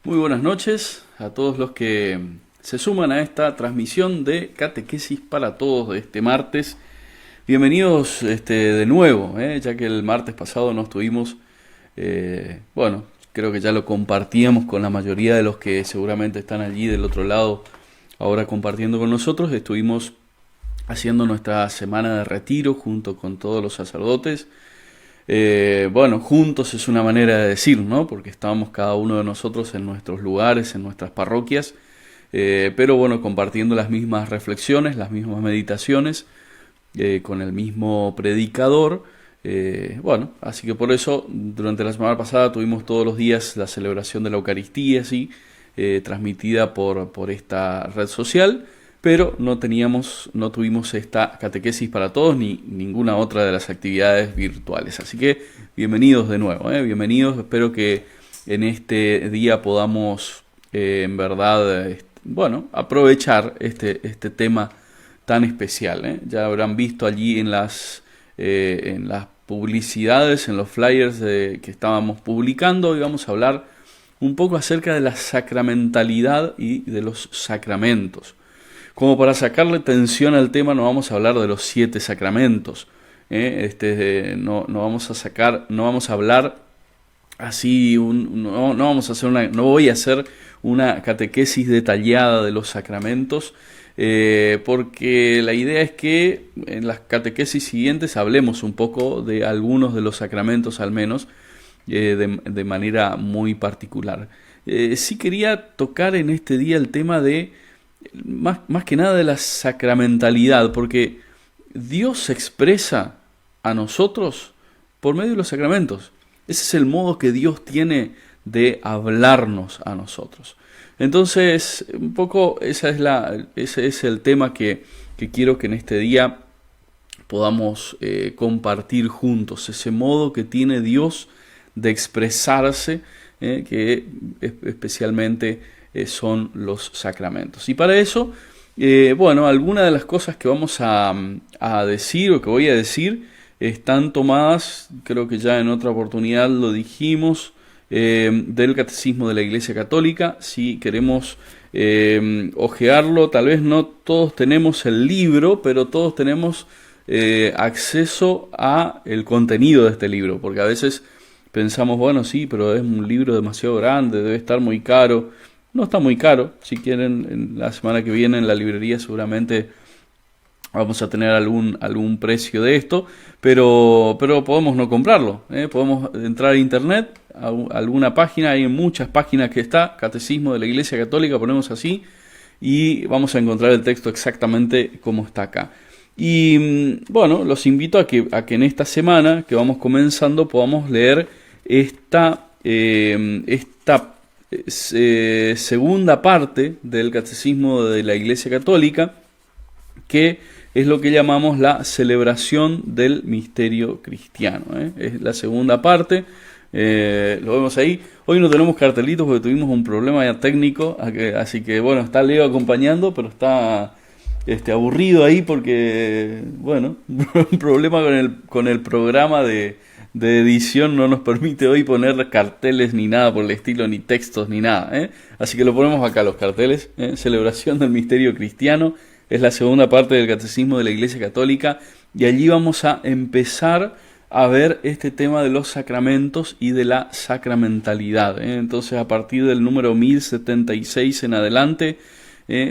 Muy buenas noches a todos los que se suman a esta transmisión de Catequesis para Todos de este martes. Bienvenidos de nuevo, ya que el martes pasado no estuvimos, creo que ya lo compartíamos con la mayoría de los que seguramente están allí del otro lado ahora compartiendo con nosotros. Estuvimos haciendo nuestra semana de retiro junto con todos los sacerdotes. Juntos es una manera de decir, ¿no? Porque estábamos cada uno de nosotros en nuestros lugares, en nuestras parroquias, pero bueno, compartiendo las mismas reflexiones, las mismas meditaciones, con el mismo predicador. Así que por eso, durante la semana pasada tuvimos todos los días la celebración de la Eucaristía, ¿sí? Transmitida por esta red social. Pero no tuvimos esta catequesis para todos ni ninguna otra de las actividades virtuales. Así que bienvenidos de nuevo, bienvenidos. Espero que en este día podamos en verdad, aprovechar este tema tan especial. Ya habrán visto allí en las publicidades, en los flyers que estábamos publicando. Hoy vamos a hablar un poco acerca de la sacramentalidad y de los sacramentos. Como para sacarle tensión al tema, no vamos a hablar de los 7 sacramentos. No vamos a hablar así, no voy a hacer una catequesis detallada de los sacramentos, porque la idea es que en las catequesis siguientes hablemos un poco de algunos de los sacramentos, al menos, de manera muy particular. Sí quería tocar en este día el tema de más que nada de la sacramentalidad, porque Dios se expresa a nosotros por medio de los sacramentos. Ese es el modo que Dios tiene de hablarnos a nosotros. Entonces, un poco ese es el tema que quiero que en este día podamos compartir juntos, ese modo que tiene Dios de expresarse, que especialmente son los sacramentos. Y para eso, algunas de las cosas que vamos a decir o que voy a decir están tomadas, creo que ya en otra oportunidad lo dijimos, del Catecismo de la Iglesia Católica. Si queremos hojearlo, tal vez no todos tenemos el libro, pero todos tenemos acceso a el contenido de este libro, porque a veces pensamos, bueno, sí, pero es un libro demasiado grande, debe estar muy caro. No está muy caro. Si quieren, en la semana que viene en la librería seguramente vamos a tener algún precio de esto, pero podemos no comprarlo, podemos entrar a internet, a alguna página, hay muchas páginas que está, Catecismo de la Iglesia Católica, ponemos así, y vamos a encontrar el texto exactamente como está acá. Y los invito a que en esta semana que vamos comenzando podamos leer esta segunda parte del Catecismo de la Iglesia Católica, que es lo que llamamos la celebración del misterio cristiano. Es la segunda parte, lo vemos ahí. Hoy no tenemos cartelitos porque tuvimos un problema ya técnico, así que está Leo acompañando, pero está aburrido ahí porque, un problema con el programa de edición no nos permite hoy poner carteles ni nada por el estilo, ni textos ni nada, Así que lo ponemos acá, los carteles, celebración del misterio cristiano, es la segunda parte del Catecismo de la Iglesia Católica, y allí vamos a empezar a ver este tema de los sacramentos y de la sacramentalidad, Entonces, a partir del número 1076 en adelante,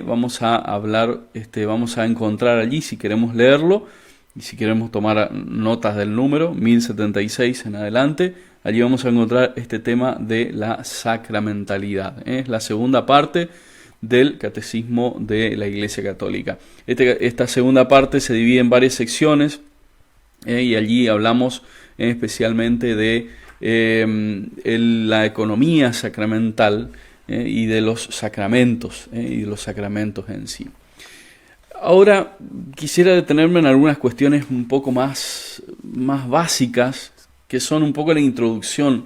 vamos a hablar, vamos a encontrar allí, si queremos leerlo, y si queremos tomar notas del número 1076 en adelante, allí vamos a encontrar este tema de la sacramentalidad. Es la segunda parte del Catecismo de la Iglesia Católica. Esta segunda parte se divide en varias secciones, y allí hablamos especialmente de la economía sacramental, y de los sacramentos, y de los sacramentos en sí. Ahora quisiera detenerme en algunas cuestiones un poco más básicas, que son un poco la introducción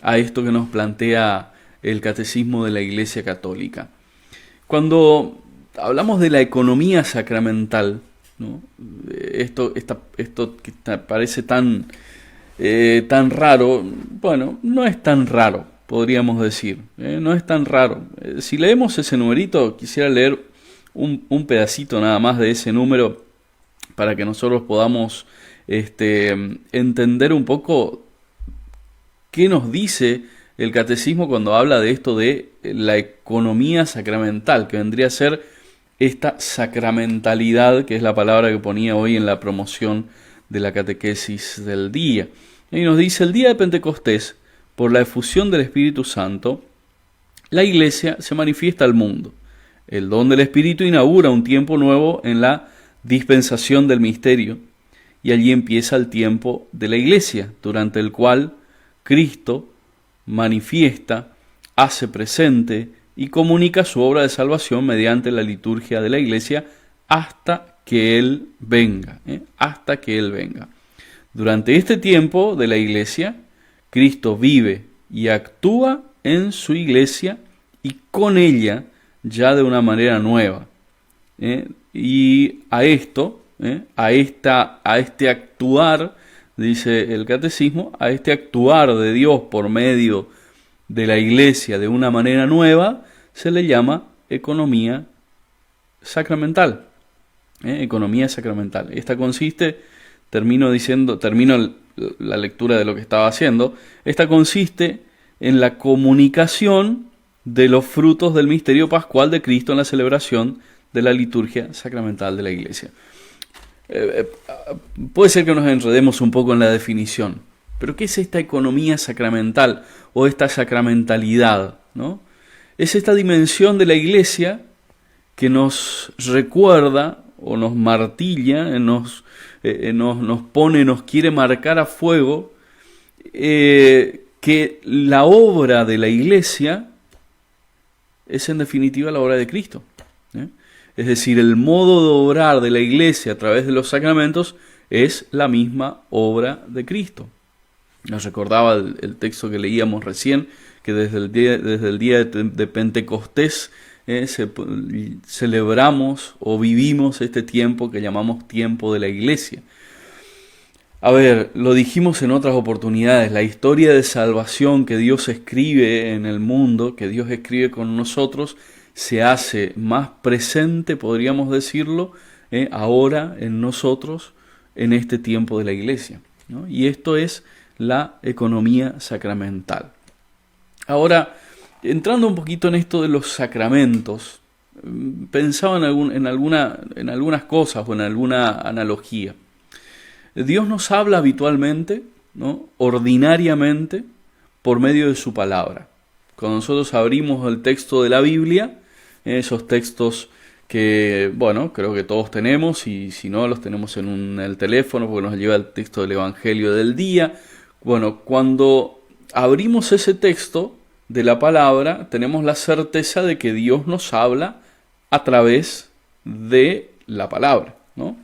a esto que nos plantea el Catecismo de la Iglesia Católica. Cuando hablamos de la economía sacramental, ¿no? Esto que parece tan raro, no es tan raro. podríamos decir. No es tan raro. Si leemos ese numerito, quisiera leer un pedacito nada más de ese número para que nosotros podamos entender un poco qué nos dice el catecismo cuando habla de esto de la economía sacramental, que vendría a ser esta sacramentalidad, que es la palabra que ponía hoy en la promoción de la catequesis del día. Y nos dice: el día de Pentecostés, por la efusión del Espíritu Santo, la Iglesia se manifiesta al mundo. El don del Espíritu inaugura un tiempo nuevo en la dispensación del misterio, y allí empieza el tiempo de la Iglesia, durante el cual Cristo manifiesta, hace presente y comunica su obra de salvación mediante la liturgia de la Iglesia hasta que Él venga, hasta que Él venga. Durante este tiempo de la Iglesia, Cristo vive y actúa en su Iglesia y con ella ya de una manera nueva. Y a esto, a este actuar, dice el catecismo, a este actuar de Dios por medio de la Iglesia de una manera nueva, se le llama economía sacramental. Economía sacramental. Esta consiste, termino la lectura de lo que estaba haciendo, esta consiste en la comunicación de los frutos del misterio pascual de Cristo en la celebración de la liturgia sacramental de la Iglesia. Puede ser que nos enredemos un poco en la definición, pero ¿qué es esta economía sacramental o esta sacramentalidad, ¿no? Es esta dimensión de la Iglesia que nos recuerda o nos martilla, nos pone, nos quiere marcar a fuego que la obra de la Iglesia es en definitiva la obra de Cristo. Es decir, el modo de obrar de la Iglesia a través de los sacramentos es la misma obra de Cristo. Nos recordaba el texto que leíamos recién, que desde el día de Pentecostés celebramos o vivimos este tiempo que llamamos tiempo de la Iglesia. A ver, lo dijimos en otras oportunidades, la historia de salvación que Dios escribe en el mundo, que Dios escribe con nosotros, se hace más presente, podríamos decirlo, ahora en nosotros, en este tiempo de la Iglesia, ¿no? Y esto es la economía sacramental. Ahora, entrando un poquito en esto de los sacramentos, pensaba en algunas cosas o en alguna analogía. Dios nos habla habitualmente, ¿no? Ordinariamente, por medio de su palabra. Cuando nosotros abrimos el texto de la Biblia, esos textos que, bueno, creo que todos tenemos, y si no, los tenemos en el teléfono, porque nos lleva el texto del Evangelio del día. Bueno, cuando abrimos ese texto de la palabra, tenemos la certeza de que Dios nos habla a través de la palabra, ¿no?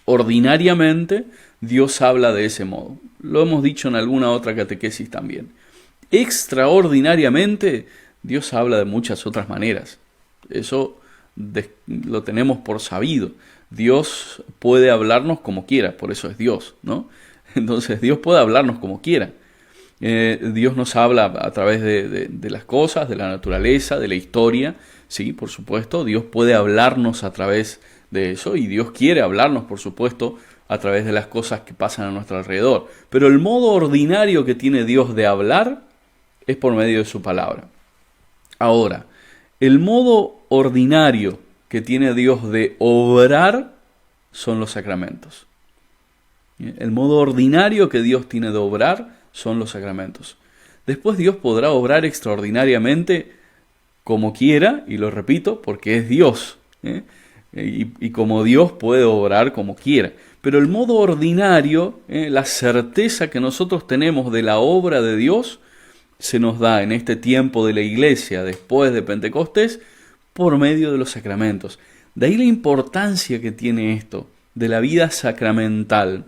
Ordinariamente, Dios habla de ese modo. Lo hemos dicho en alguna otra catequesis también. Extraordinariamente, Dios habla de muchas otras maneras. Eso lo tenemos por sabido. Dios puede hablarnos como quiera, por eso es Dios, ¿no? Entonces Dios puede hablarnos como quiera. Dios nos habla a través de las cosas, de la naturaleza, de la historia. Sí, por supuesto, Dios puede hablarnos a través de eso, y Dios quiere hablarnos, por supuesto, a través de las cosas que pasan a nuestro alrededor. Pero el modo ordinario que tiene Dios de hablar es por medio de su palabra. Ahora, el modo ordinario que tiene Dios de obrar son los sacramentos. El modo ordinario que Dios tiene de obrar son los sacramentos. Después Dios podrá obrar extraordinariamente como quiera, y lo repito, porque es Dios, y como Dios puede obrar como quiera. Pero el modo ordinario, la certeza que nosotros tenemos de la obra de Dios, se nos da en este tiempo de la Iglesia, después de Pentecostés, por medio de los sacramentos. De ahí la importancia que tiene esto, de la vida sacramental.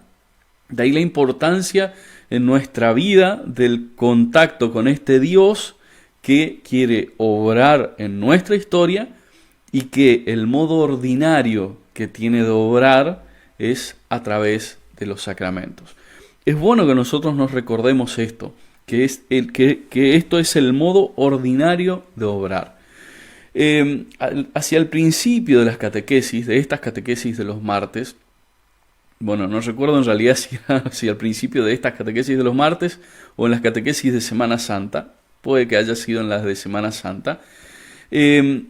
De ahí la importancia en nuestra vida del contacto con este Dios que quiere obrar en nuestra historia, y que el modo ordinario que tiene de obrar es a través de los sacramentos. Es bueno que nosotros nos recordemos esto. que esto es el modo ordinario de obrar. Hacia el principio de las catequesis, de estas catequesis de los martes, bueno, no recuerdo en realidad si era hacia el principio de estas catequesis de los martes o en las catequesis de Semana Santa, puede que haya sido en las de Semana Santa,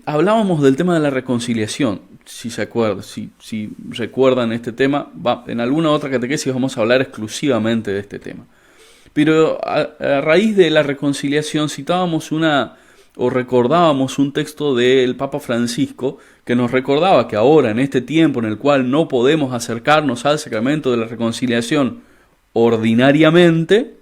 hablábamos del tema de la reconciliación. Si se acuerdan, si recuerdan este tema, en alguna otra catequesis vamos a hablar exclusivamente de este tema. Pero a raíz de la reconciliación citábamos recordábamos un texto del Papa Francisco que nos recordaba que ahora, en este tiempo en el cual no podemos acercarnos al sacramento de la reconciliación ordinariamente,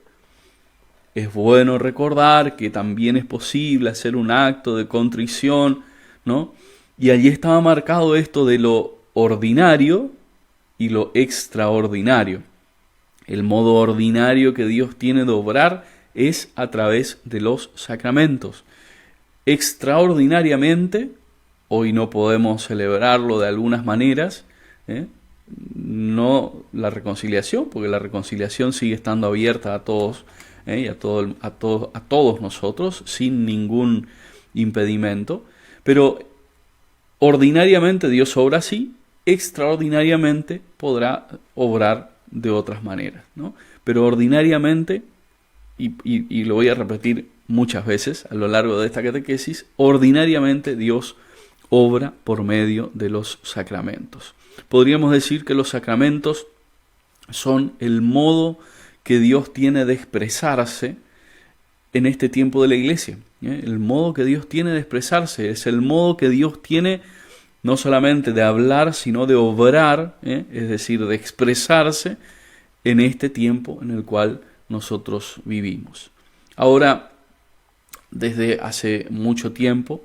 es bueno recordar que también es posible hacer un acto de contrición, ¿no? Y allí estaba marcado esto de lo ordinario y lo extraordinario. El modo ordinario que Dios tiene de obrar es a través de los sacramentos. Extraordinariamente, hoy no podemos celebrarlo de algunas maneras, no la reconciliación, porque la reconciliación sigue estando abierta a todos, y a todos nosotros, sin ningún impedimento, pero ordinariamente Dios obra así, extraordinariamente podrá obrar de otras maneras, ¿no? Pero ordinariamente, y lo voy a repetir muchas veces a lo largo de esta catequesis, ordinariamente Dios obra por medio de los sacramentos. Podríamos decir que los sacramentos son el modo que Dios tiene de expresarse en este tiempo de la Iglesia. El modo que Dios tiene de expresarse es el modo que Dios tiene no solamente de hablar, sino de obrar, es decir, de expresarse en este tiempo en el cual nosotros vivimos. Ahora, desde hace mucho tiempo,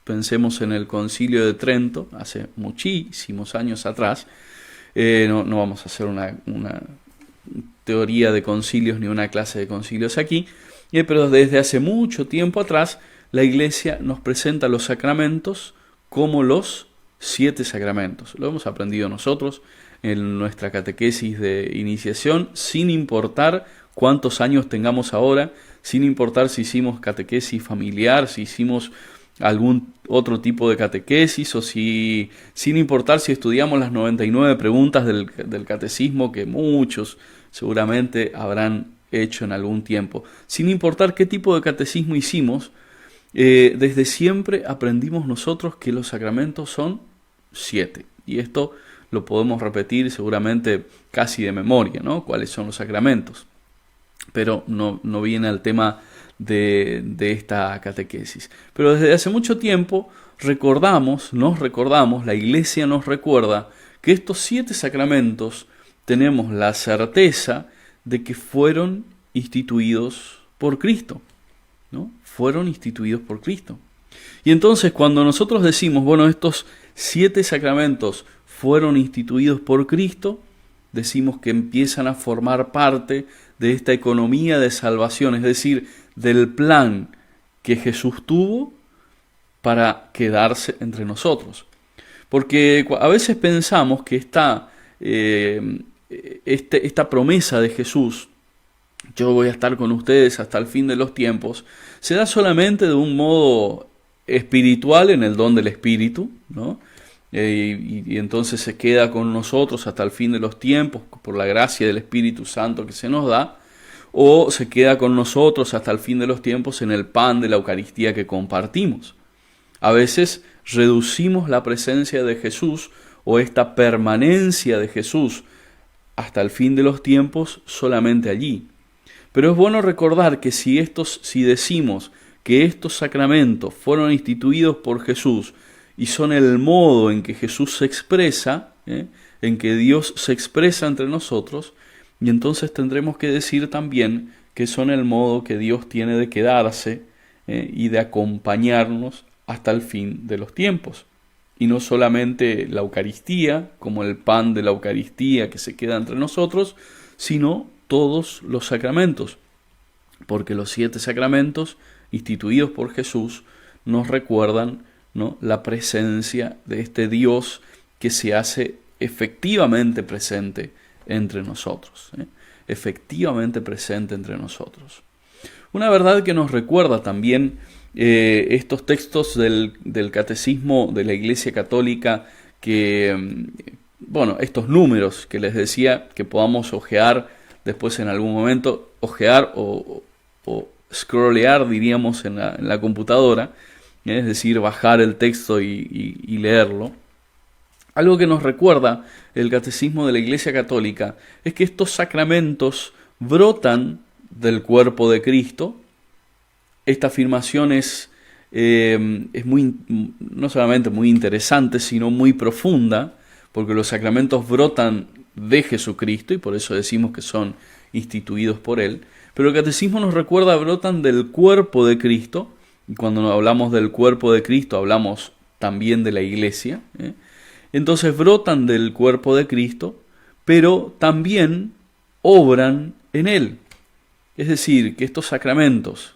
pensemos en el Concilio de Trento, hace muchísimos años atrás, no vamos a hacer una teoría de concilios ni una clase de concilios aquí, pero desde hace mucho tiempo atrás la Iglesia nos presenta los sacramentos como los 7 sacramentos. Lo hemos aprendido nosotros en nuestra catequesis de iniciación, sin importar cuántos años tengamos ahora, sin importar si hicimos catequesis familiar, si hicimos algún otro tipo de catequesis, o sin importar si estudiamos las 99 preguntas del catecismo que muchos seguramente habrán hecho en algún tiempo. Sin importar qué tipo de catecismo hicimos, desde siempre aprendimos nosotros que los sacramentos son 7. Y esto lo podemos repetir seguramente casi de memoria, ¿no? ¿Cuáles son los sacramentos? Pero no viene al tema de esta catequesis. Pero desde hace mucho tiempo nos recordamos, la Iglesia nos recuerda que estos 7 sacramentos tenemos la certeza de que fueron instituidos por Cristo, ¿no? Fueron instituidos por Cristo. Y entonces cuando nosotros decimos, bueno, estos 7 sacramentos fueron instituidos por Cristo, decimos que empiezan a formar parte de esta economía de salvación, es decir, del plan que Jesús tuvo para quedarse entre nosotros. Porque a veces pensamos que esta promesa de Jesús, yo voy a estar con ustedes hasta el fin de los tiempos, se da solamente de un modo espiritual en el don del Espíritu, ¿no? Y entonces se queda con nosotros hasta el fin de los tiempos por la gracia del Espíritu Santo que se nos da, o se queda con nosotros hasta el fin de los tiempos en el pan de la Eucaristía que compartimos. A veces reducimos la presencia de Jesús o esta permanencia de Jesús hasta el fin de los tiempos solamente allí. Pero es bueno recordar que si decimos que estos sacramentos fueron instituidos por Jesús y son el modo en que Jesús se expresa, en que Dios se expresa entre nosotros, y entonces tendremos que decir también que son el modo que Dios tiene de quedarse y de acompañarnos hasta el fin de los tiempos. Y no solamente la Eucaristía, como el pan de la Eucaristía que se queda entre nosotros, sino todos los sacramentos, porque los 7 sacramentos instituidos por Jesús nos recuerdan, ¿no?, la presencia de este Dios que se hace efectivamente presente entre nosotros, efectivamente presente entre nosotros. Una verdad que nos recuerda también estos textos del Catecismo de la Iglesia Católica, que, bueno, estos números que les decía que podamos ojear después en algún momento, ojear o scrollear, diríamos, en la computadora, es decir, bajar el texto y leerlo. Algo que nos recuerda el Catecismo de la Iglesia Católica es que estos sacramentos brotan del cuerpo de Cristo. Esta afirmación es muy, no solamente muy interesante, sino muy profunda, porque los sacramentos brotan de Jesucristo y por eso decimos que son instituidos por Él. Pero el Catecismo nos recuerda, brotan del cuerpo de Cristo, y cuando hablamos del cuerpo de Cristo hablamos también de la Iglesia, Entonces brotan del cuerpo de Cristo, pero también obran en Él. Es decir, que estos sacramentos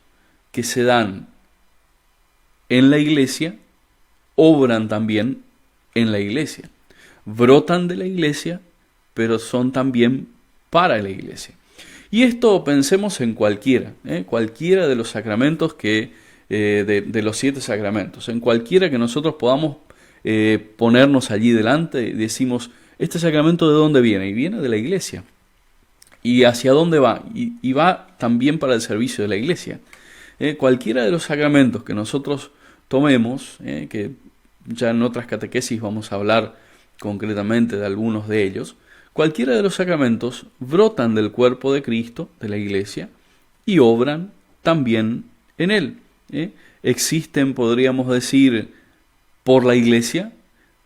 que se dan en la Iglesia, obran también en la Iglesia. Brotan de la Iglesia, pero son también para la Iglesia. Y esto pensemos en cualquiera de los sacramentos de los 7 sacramentos, en cualquiera que nosotros podamos ponernos allí delante y decimos, ¿este sacramento de dónde viene? Y viene de la Iglesia. ¿Y hacia dónde va? Y va también para el servicio de la Iglesia. Cualquiera de los sacramentos que nosotros tomemos, que ya en otras catequesis vamos a hablar concretamente de algunos de ellos, cualquiera de los sacramentos brotan del cuerpo de Cristo, de la Iglesia, y obran también en Él. Existen, podríamos decir, por la Iglesia,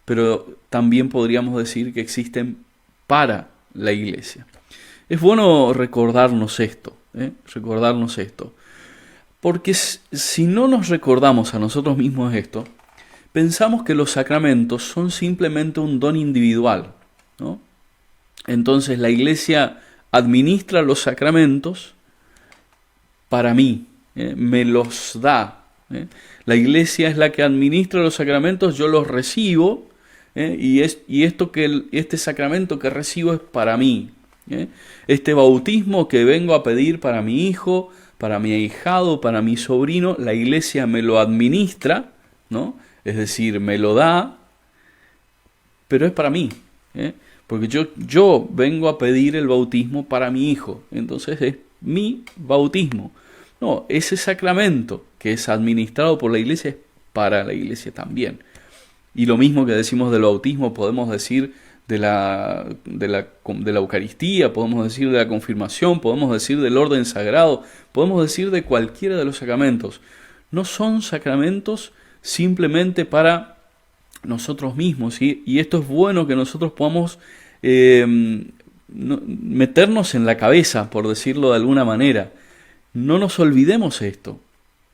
pero también podríamos decir que existen para la Iglesia. Es bueno recordarnos esto, porque si no nos recordamos a nosotros mismos esto, pensamos que los sacramentos son simplemente un don individual, ¿no? Entonces la Iglesia administra los sacramentos para mí, me los da. La Iglesia es la que administra los sacramentos, yo los recibo, y este sacramento que recibo es para mí. Este bautismo que vengo a pedir para mi hijo, para mi ahijado, para mi sobrino, la Iglesia me lo administra, ¿no? Es decir, me lo da, pero es para mí, porque yo vengo a pedir el bautismo para mi hijo, entonces es mi bautismo. No, ese sacramento que es administrado por la Iglesia es para la Iglesia también. Y lo mismo que decimos del bautismo, podemos decir de la Eucaristía, podemos decir de la confirmación, podemos decir del orden sagrado, podemos decir de cualquiera de los sacramentos. No son sacramentos simplemente para nosotros mismos, ¿sí? Y esto es bueno que nosotros podamos meternos en la cabeza, por decirlo de alguna manera. No nos olvidemos esto,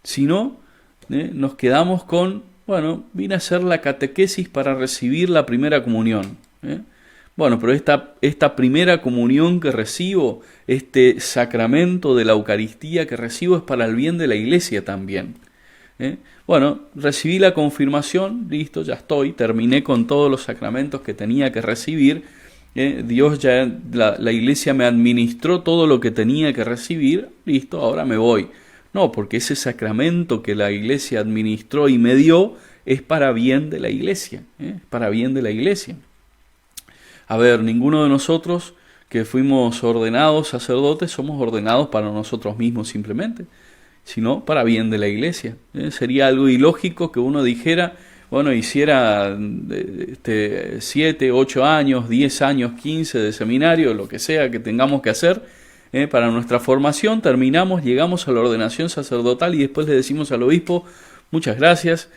sino nos quedamos con, bueno, vine a hacer la catequesis para recibir la primera comunión. Bueno, pero esta primera comunión que recibo, este sacramento de la Eucaristía que recibo es para el bien de la Iglesia también. Bueno, recibí la confirmación, listo, ya estoy, terminé con todos los sacramentos que tenía que recibir. Dios ya, la Iglesia me administró todo lo que tenía que recibir, listo, ahora me voy. No, porque ese sacramento que la Iglesia administró y me dio es para bien de la Iglesia, para bien de la Iglesia. A ver, ninguno de nosotros que fuimos ordenados sacerdotes somos ordenados para nosotros mismos simplemente, sino para bien de la Iglesia. Sería algo ilógico que uno dijera, bueno, hiciera 7, 8 años, 10 años, 15 de seminario, lo que sea que tengamos que hacer para nuestra formación, terminamos, llegamos a la ordenación sacerdotal y después le decimos al obispo, muchas gracias,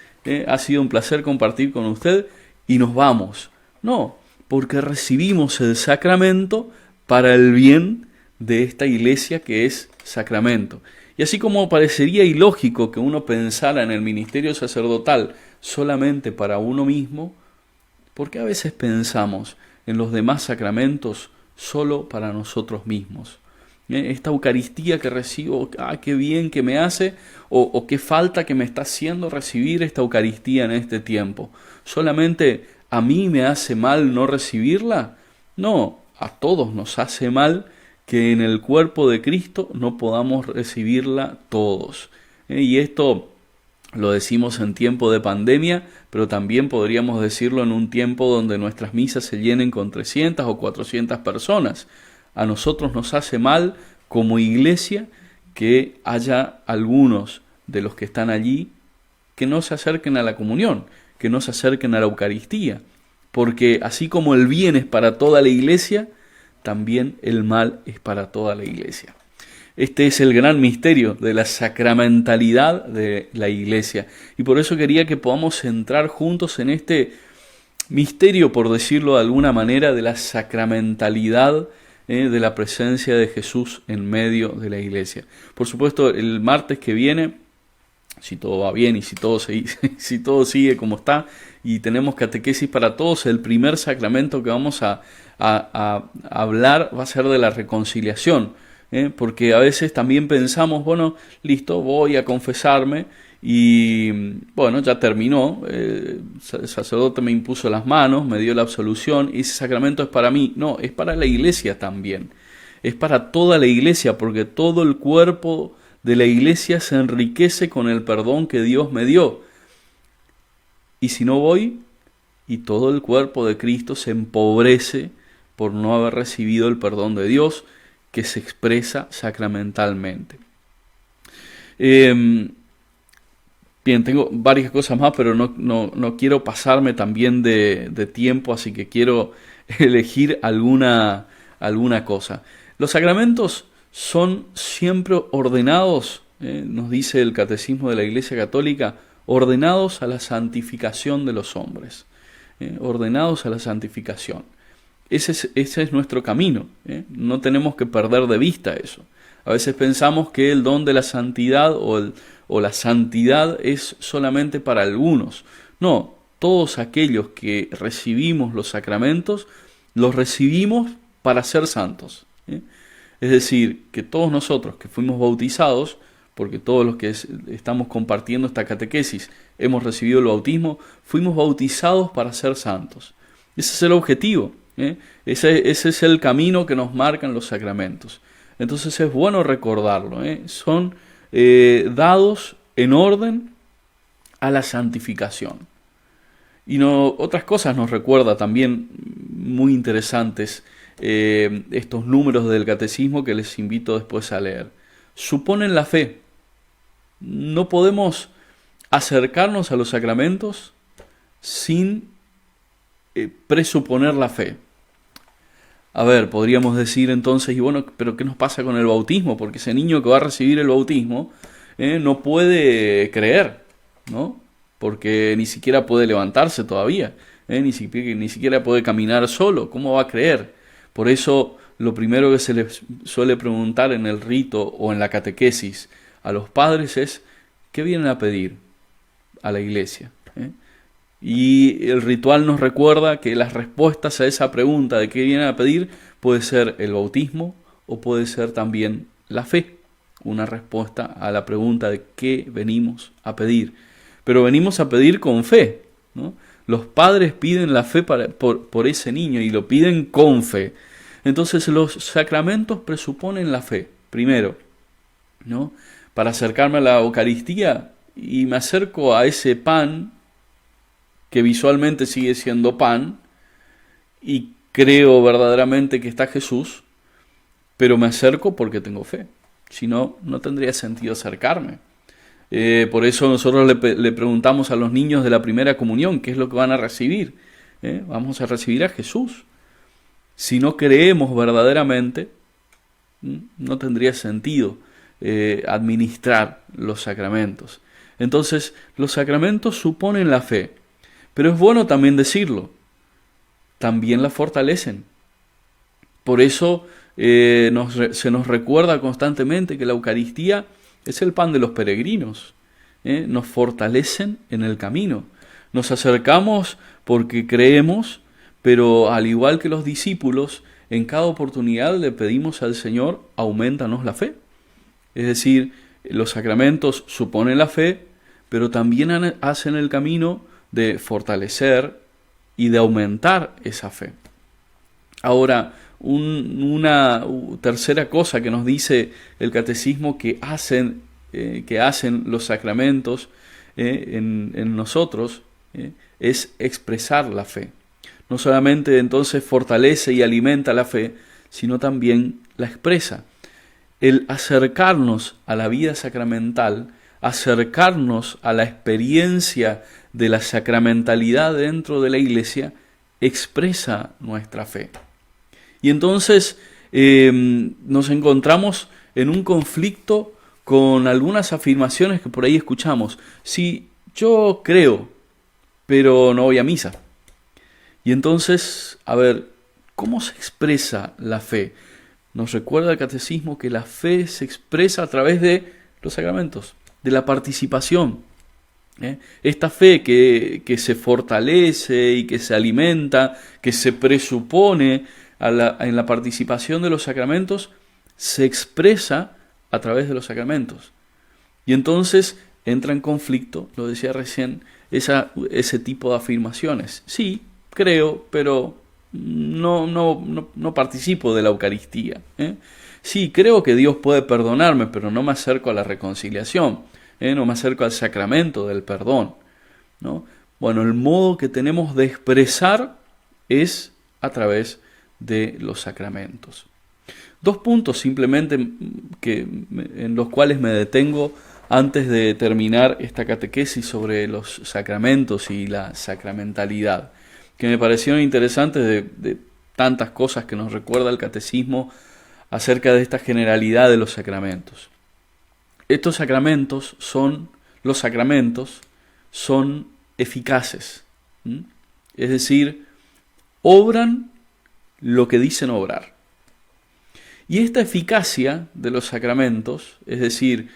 ha sido un placer compartir con usted y nos vamos. No, porque recibimos el sacramento para el bien de esta Iglesia que es sacramento. Y así como parecería ilógico que uno pensara en el ministerio sacerdotal solamente para uno mismo, ¿por qué a veces pensamos en los demás sacramentos solo para nosotros mismos? Esta Eucaristía que recibo, qué bien que me hace, o qué falta que me está haciendo recibir esta Eucaristía en este tiempo. ¿Solamente a mí me hace mal no recibirla? No, a todos nos hace mal que en el cuerpo de Cristo no podamos recibirla todos. Y esto lo decimos en tiempo de pandemia, pero también podríamos decirlo en un tiempo donde nuestras misas se llenen con 300 o 400 personas. A nosotros nos hace mal como iglesia que haya algunos de los que están allí que no se acerquen a la comunión, que no se acerquen a la Eucaristía, porque así como el bien es para toda la iglesia, también el mal es para toda la iglesia. Este es el gran misterio de la sacramentalidad de la iglesia, y por eso quería que podamos entrar juntos en este misterio, por decirlo de alguna manera, de la sacramentalidad de la presencia de Jesús en medio de la iglesia. Por supuesto, el martes que viene, si todo va bien y si todo sigue como está, y tenemos catequesis para todos, el primer sacramento que vamos a hablar va a ser de la reconciliación, porque a veces también pensamos, bueno, listo, voy a confesarme y bueno, ya terminó, el sacerdote me impuso las manos, me dio la absolución y ese sacramento es para mí. No, es para la iglesia también, es para toda la iglesia, porque todo el cuerpo de la iglesia se enriquece con el perdón que Dios me dio. Y si no voy, y todo el cuerpo de Cristo se empobrece por no haber recibido el perdón de Dios que se expresa sacramentalmente. Bien, tengo varias cosas más, pero no quiero pasarme también de tiempo, así que quiero elegir alguna cosa. Los sacramentos son siempre ordenados, nos dice el Catecismo de la Iglesia Católica, ordenados a la santificación de los hombres. Ordenados a la santificación. Ese es nuestro camino. No tenemos que perder de vista eso. A veces pensamos que el don de la santidad o la santidad es solamente para algunos. No, todos aquellos que recibimos los sacramentos, los recibimos para ser santos. Es decir, que todos nosotros que fuimos bautizados, porque todos los que estamos compartiendo esta catequesis hemos recibido el bautismo, fuimos bautizados para ser santos. Ese es el objetivo, ese es el camino que nos marcan los sacramentos. Entonces es bueno recordarlo, son dados en orden a la santificación. Y otras cosas nos recuerda también muy interesantes estos números del catecismo que les invito después a leer. Suponen la fe. No podemos acercarnos a los sacramentos sin presuponer la fe. A ver, podríamos decir entonces, y bueno, pero ¿qué nos pasa con el bautismo? Porque ese niño que va a recibir el bautismo no puede creer, ¿no? Porque ni siquiera puede levantarse todavía, ni siquiera puede caminar solo. ¿Cómo va a creer? Por eso lo primero que se les suele preguntar en el rito o en la catequesis a los padres es ¿qué vienen a pedir a la iglesia? Y el ritual nos recuerda que las respuestas a esa pregunta de qué vienen a pedir puede ser el bautismo o puede ser también la fe, una respuesta a la pregunta de qué venimos a pedir. Pero venimos a pedir con fe, ¿no? Los padres piden la fe por ese niño y lo piden con fe. Entonces los sacramentos presuponen la fe, primero, ¿no? Para acercarme a la Eucaristía y me acerco a ese pan que visualmente sigue siendo pan y creo verdaderamente que está Jesús, pero me acerco porque tengo fe. Si no, no tendría sentido acercarme. Por eso nosotros le preguntamos a los niños de la primera comunión qué es lo que van a recibir. Vamos a recibir a Jesús. Si no creemos verdaderamente, no tendría sentido administrar los sacramentos. Entonces, los sacramentos suponen la fe, pero es bueno también decirlo, también la fortalecen. Por eso se nos recuerda constantemente que la Eucaristía es el pan de los peregrinos. Nos fortalecen en el camino. Nos acercamos porque creemos, pero al igual que los discípulos, en cada oportunidad le pedimos al Señor, aumentanos la fe. Es decir, los sacramentos suponen la fe, pero también hacen el camino de fortalecer y de aumentar esa fe. Ahora, una tercera cosa que nos dice el catecismo que hacen los sacramentos en nosotros, es expresar la fe. No solamente entonces fortalece y alimenta la fe, sino también la expresa. El acercarnos a la vida sacramental, acercarnos a la experiencia de la sacramentalidad dentro de la Iglesia, expresa nuestra fe. Y entonces nos encontramos en un conflicto con algunas afirmaciones que por ahí escuchamos. Si yo creo, pero no voy a misa. Y entonces, a ver, ¿cómo se expresa la fe? Nos recuerda el catecismo que la fe se expresa a través de los sacramentos, de la participación. Esta fe que se fortalece y que se alimenta, que se presupone en la participación de los sacramentos, se expresa a través de los sacramentos. Y entonces entra en conflicto, lo decía recién, ese tipo de afirmaciones. Sí, creo, pero no participo de la Eucaristía. Sí, creo que Dios puede perdonarme, pero no me acerco a la reconciliación. No me acerco al sacramento del perdón, ¿no? Bueno, el modo que tenemos de expresar es a través de los sacramentos. 2 puntos simplemente en los cuales me detengo antes de terminar esta catequesis sobre los sacramentos y la sacramentalidad, que me parecieron interesantes de tantas cosas que nos recuerda el catecismo acerca de esta generalidad de los sacramentos. Los sacramentos son eficaces, es decir, obran lo que dicen obrar. Y esta eficacia de los sacramentos, es decir,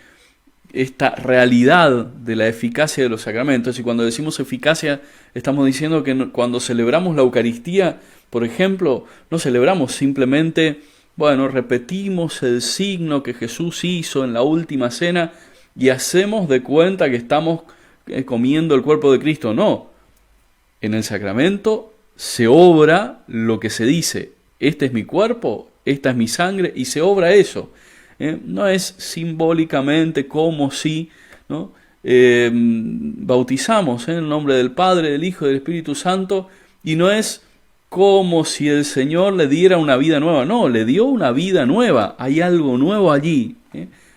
esta realidad de la eficacia de los sacramentos, y cuando decimos eficacia estamos diciendo que cuando celebramos la Eucaristía, por ejemplo, no celebramos simplemente, repetimos el signo que Jesús hizo en la última cena y hacemos de cuenta que estamos comiendo el cuerpo de Cristo. No, en el sacramento se obra lo que se dice, este es mi cuerpo, esta es mi sangre, y se obra eso. No es simbólicamente como si, ¿no? Bautizamos en el nombre del Padre, del Hijo y del Espíritu Santo, y no es como si el Señor le diera una vida nueva. No, le dio una vida nueva. Hay algo nuevo allí.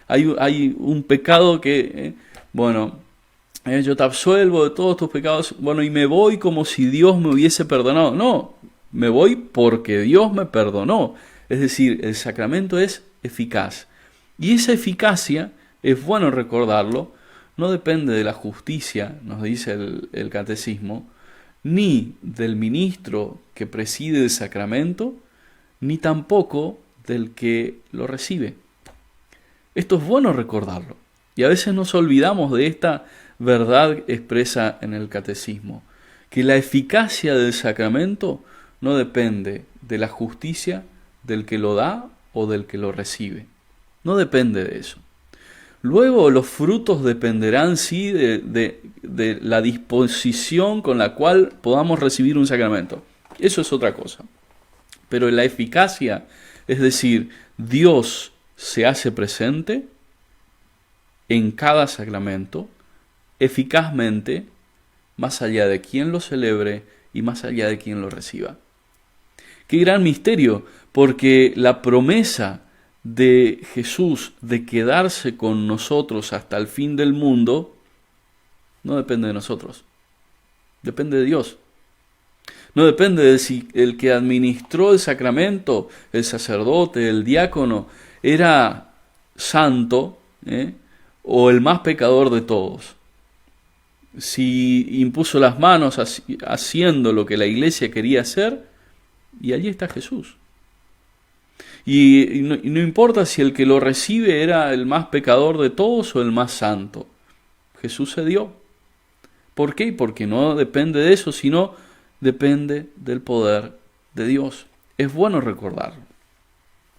Hay un pecado que, yo te absuelvo de todos tus pecados, y me voy como si Dios me hubiese perdonado. No, me voy porque Dios me perdonó. Es decir, el sacramento es eficaz. Y esa eficacia, es bueno recordarlo, no depende de la justicia, nos dice el catecismo, ni del ministro que preside el sacramento, ni tampoco del que lo recibe. Esto es bueno recordarlo. Y a veces nos olvidamos de esta verdad expresa en el catecismo, que la eficacia del sacramento no depende de la justicia del que lo da o del que lo recibe. No depende de eso. Luego los frutos dependerán sí de la disposición con la cual podamos recibir un sacramento. Eso es otra cosa. Pero la eficacia, es decir, Dios se hace presente en cada sacramento, eficazmente, más allá de quien lo celebre y más allá de quien lo reciba. Qué gran misterio, porque la promesa de Jesús de quedarse con nosotros hasta el fin del mundo no depende de nosotros, depende de Dios. No depende de si el que administró el sacramento, el sacerdote, el diácono, era santo o el más pecador de todos. Si impuso las manos haciendo lo que la iglesia quería hacer, y allí está Jesús. Y no importa si el que lo recibe era el más pecador de todos o el más santo. Jesús se dio. ¿Por qué? Porque no depende de eso, sino depende del poder de Dios. Es bueno recordarlo.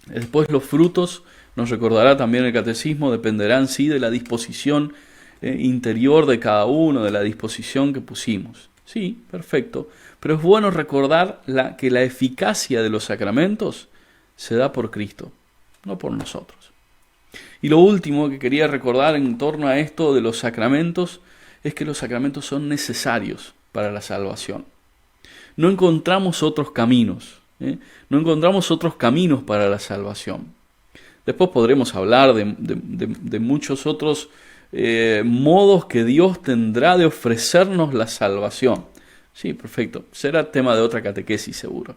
Después los frutos, nos recordará también el catecismo, dependerán sí de la disposición interior de cada uno, de la disposición que pusimos. Sí, perfecto. Pero es bueno recordar que la eficacia de los sacramentos se da por Cristo, no por nosotros. Y lo último que quería recordar en torno a esto de los sacramentos es que los sacramentos son necesarios para la salvación. No encontramos otros caminos, no encontramos otros caminos para la salvación. Después podremos hablar de muchos otros modos que Dios tendrá de ofrecernos la salvación. Sí, perfecto, será tema de otra catequesis seguro.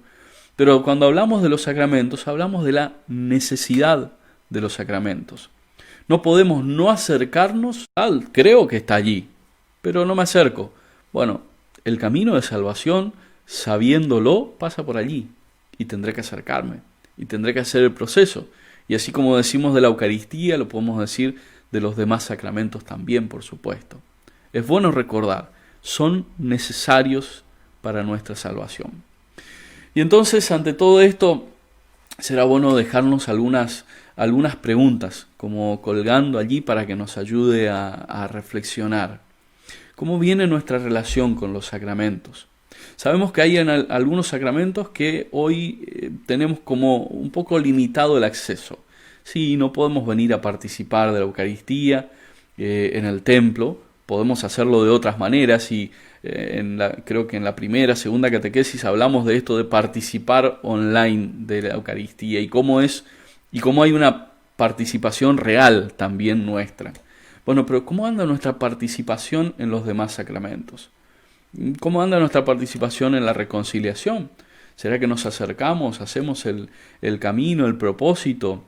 Pero cuando hablamos de los sacramentos, hablamos de la necesidad de los sacramentos. No podemos no acercarnos al, creo que está allí, pero no me acerco. Bueno, el camino de salvación, sabiéndolo, pasa por allí. Y tendré que acercarme. Y tendré que hacer el proceso. Y así como decimos de la Eucaristía, lo podemos decir de los demás sacramentos también, por supuesto. Es bueno recordar, son necesarios para nuestra salvación. Y entonces, ante todo esto, será bueno dejarnos algunas preguntas, como colgando allí para que nos ayude a reflexionar. ¿Cómo viene nuestra relación con los sacramentos? Sabemos que hay algunos sacramentos que hoy tenemos como un poco limitado el acceso. Sí, no podemos venir a participar de la Eucaristía en el templo, podemos hacerlo de otras maneras y creo que en la primera, segunda catequesis hablamos de esto de participar online de la Eucaristía y cómo hay una participación real también nuestra. Bueno, pero ¿cómo anda nuestra participación en los demás sacramentos? ¿Cómo anda nuestra participación en la reconciliación? ¿Será que nos acercamos, hacemos el camino, el propósito?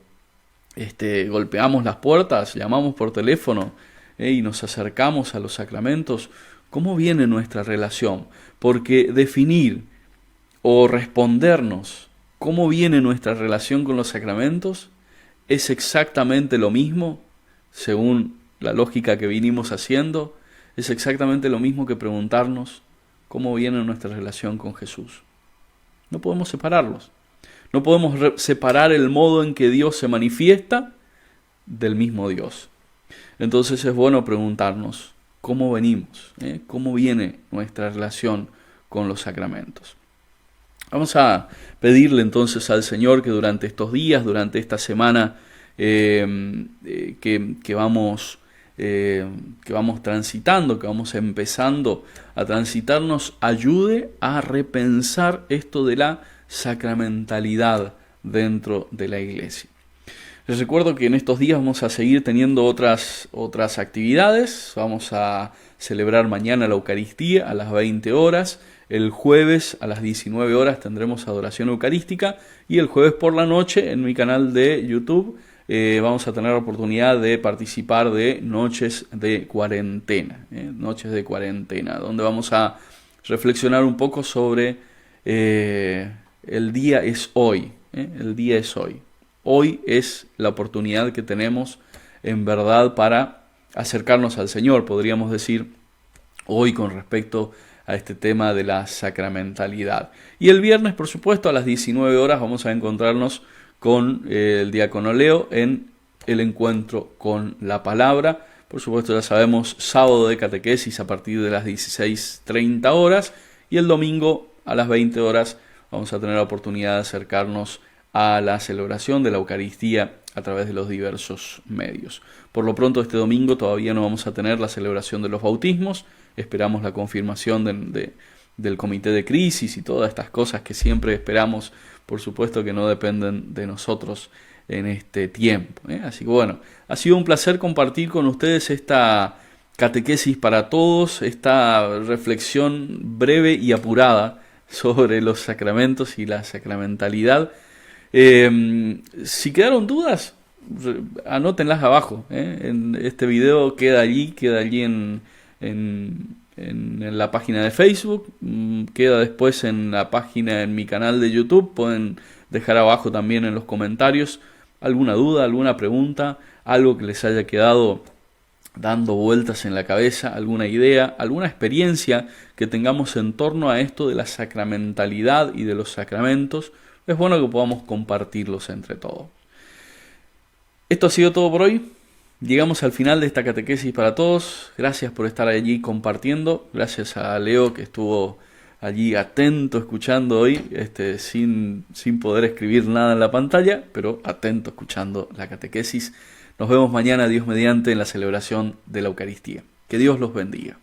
Golpeamos las puertas, llamamos por teléfono y nos acercamos a los sacramentos. ¿Cómo viene nuestra relación? Porque definir o respondernos cómo viene nuestra relación con los sacramentos es exactamente lo mismo, según la lógica que vinimos haciendo, es exactamente lo mismo que preguntarnos cómo viene nuestra relación con Jesús. No podemos separarlos. No podemos separar el modo en que Dios se manifiesta del mismo Dios. Entonces es bueno preguntarnos cómo venimos, cómo viene nuestra relación con los sacramentos. Vamos a pedirle entonces al Señor que durante estos días, durante esta semana que vamos transitando, que vamos empezando a transitar, nos ayude a repensar esto de la sacramentalidad dentro de la Iglesia. Les recuerdo que en estos días vamos a seguir teniendo otras actividades. Vamos a celebrar mañana la Eucaristía a las 20 horas. El jueves a las 19 horas tendremos adoración eucarística. Y el jueves por la noche en mi canal de YouTube vamos a tener la oportunidad de participar de Noches de Cuarentena. Noches de Cuarentena, donde vamos a reflexionar un poco sobre el día es hoy. El día es hoy. Hoy es la oportunidad que tenemos en verdad para acercarnos al Señor, podríamos decir, hoy con respecto a este tema de la sacramentalidad. Y el viernes, por supuesto, a las 19 horas vamos a encontrarnos con el diácono Leo en el encuentro con la palabra. Por supuesto, ya sabemos, sábado de catequesis a partir de las 16:30 horas y el domingo a las 20 horas vamos a tener la oportunidad de acercarnos a la celebración de la Eucaristía a través de los diversos medios. Por lo pronto este domingo todavía no vamos a tener la celebración de los bautismos, esperamos la confirmación del comité de crisis y todas estas cosas que siempre esperamos, por supuesto que no dependen de nosotros en este tiempo. Así que bueno, ha sido un placer compartir con ustedes esta catequesis para todos, esta reflexión breve y apurada sobre los sacramentos y la sacramentalidad. Si quedaron dudas, anótenlas abajo. En este video queda allí en la página de Facebook, queda después en la página, en mi canal de YouTube. Pueden dejar abajo también en los comentarios alguna duda, alguna pregunta, algo que les haya quedado dando vueltas en la cabeza, alguna idea, alguna experiencia que tengamos en torno a esto de la sacramentalidad y de los sacramentos. Es bueno que podamos compartirlos entre todos. Esto ha sido todo por hoy. Llegamos al final de esta catequesis para todos. Gracias por estar allí compartiendo. Gracias a Leo que estuvo allí atento, escuchando hoy, sin poder escribir nada en la pantalla, pero atento, escuchando la catequesis. Nos vemos mañana, Dios mediante, en la celebración de la Eucaristía. Que Dios los bendiga.